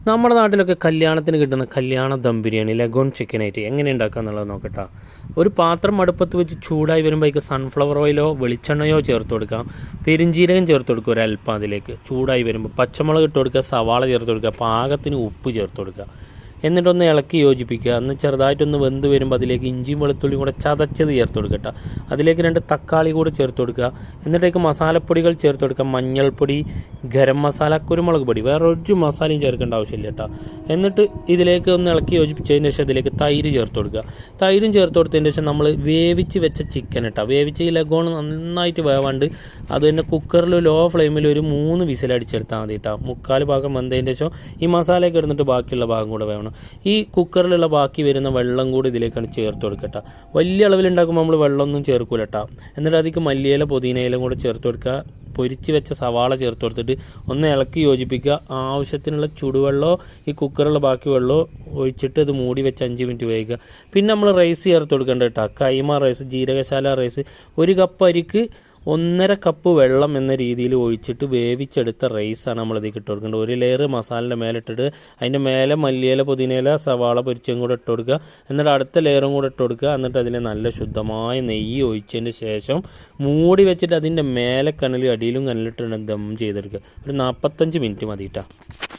നമ്മുടെ നാട്ടിലൊക്കെ കല്യാണത്തിന് കിട്ടുന്ന കല്യാണ ദം ബിരിയാണി ലഗോൺ ചിക്കനായിട്ട് എങ്ങനെ ഉണ്ടാക്കുക എന്നുള്ളത് നോക്കട്ടെ. ഒരു പാത്രം അടുപ്പത്ത് വെച്ച് ചൂടായി വരുമ്പോഴേക്ക് സൺഫ്ലവർ ഓയിലോ വെളിച്ചെണ്ണയോ ചേർത്ത് കൊടുക്കാം. പെരിഞ്ജീരകം ചേർത്ത് കൊടുക്കുക ഒരൽപ്പം അതിലേക്ക്. ചൂടായി വരുമ്പോൾ പച്ചമുളക് ഇട്ട് കൊടുക്കുക, സവാള ചേർത്ത് കൊടുക്കുക, പാകത്തിന് ഉപ്പ് ചേർത്ത് കൊടുക്കുക. എന്നിട്ടൊന്ന് ഇളക്കി യോജിപ്പിക്കുക. അന്ന് ചെറുതായിട്ടൊന്ന് വെന്ത് വരുമ്പോൾ അതിലേക്ക് ഇഞ്ചിയും വെളുത്തുള്ളിയും കൂടെ ചതച്ചത് ചേർത്ത് കൊടുക്കട്ടെ. അതിലേക്ക് 2 തക്കാളി കൂടെ ചേർത്ത് കൊടുക്കുക. എന്നിട്ടേക്ക് മസാലപ്പൊടികൾ ചേർത്ത് കൊടുക്കുക. മഞ്ഞൾപ്പൊടി, ഗരം മസാല, കുരുമുളക് പൊടി, വേറെ ഒരു മസാലയും ചേർക്കേണ്ട ആവശ്യമില്ല കേട്ടോ. എന്നിട്ട് ഇതിലേക്ക് ഒന്ന് ഇളക്കി യോജിപ്പിച്ചതിന് ശേഷം അതിലേക്ക് തൈര് ചേർത്ത് കൊടുക്കുക. തൈരും ചേർത്ത് കൊടുത്തതിന് ശേഷം നമ്മൾ വേവിച്ച് വെച്ച ചിക്കൻ ഇട്ടാൽ വേവിച്ച് ഈ ലഗോൺ നന്നായിട്ട് വേവാണ്ട് അത് തന്നെ കുക്കറിൽ ലോ ഫ്ലെയിമിൽ ഒരു 3 വിസിലടിച്ചെടുത്താൽ മതി കേട്ടോ. 3/4 ഭാഗം വെന്തതിൻ്റെ ശേഷം ഈ മസാലയൊക്കെ ഇടുന്നിട്ട് ബാക്കിയുള്ള ഭാഗം കൂടെ വേണം. ഈ കുക്കറിലുള്ള ബാക്കി വരുന്ന വെള്ളം കൂടി ഇതിലേക്കാണ് ചേർത്ത് കൊടുക്കട്ടോ. വലിയ അളവിലുണ്ടാക്കുമ്പോൾ നമ്മൾ വെള്ളമൊന്നും ചേർക്കൂല കേട്ടോ. എന്നിട്ട് അതിലേക്ക് മല്ലിയില പുതിനയിലും കൂടെ ചേർത്ത് കൊടുക്കുക. പൊരിച്ച് വെച്ച സവാള ചേർത്ത് കൊടുത്തിട്ട് ഒന്ന് ഇളക്കി യോജിപ്പിക്കുക. ആവശ്യത്തിനുള്ള ചുടുവെള്ളമോ ഈ കുക്കറിലുള്ള ബാക്കി വെള്ളമോ ഒഴിച്ചിട്ട് ഇത് മൂടി വെച്ച് 5 മിനിറ്റ് വേവിക്കുക. പിന്നെ നമ്മൾ റൈസ് ചേർത്ത് കൊടുക്കേണ്ട കേട്ടോ. കൈമ റൈസ്, ജീരകശാല റൈസ്. 1 കപ്പ് അരിക്ക് 1.5 കപ്പ് വെള്ളം എന്ന രീതിയിൽ ഒഴിച്ചിട്ട് വേവിച്ചെടുത്ത റൈസാണ് നമ്മളിതിൽ ഇട്ട് കൊടുക്കേണ്ടത്. 1 ലെയർ മസാലൻ്റെ മേലെ ഇട്ടിട്ട് അതിൻ്റെ മേലെ മല്ലിയില പുതിനയില സവാള പൊരിച്ചും കൂടെ ഇട്ട് കൊടുക്കുക. എന്നിട്ട് അടുത്ത ലെയറും കൂടെ ഇട്ട് കൊടുക്കുക. എന്നിട്ട് അതിനെ നല്ല ശുദ്ധമായ നെയ്യ് ഒഴിച്ചതിന് ശേഷം മൂടി വെച്ചിട്ട് അതിൻ്റെ മേലെ കനലും അടിയിലും കനലിട്ട് ദം ചെയ്തെടുക്കുക. ഒരു 45 മിനിറ്റ് മതി കേട്ടോ.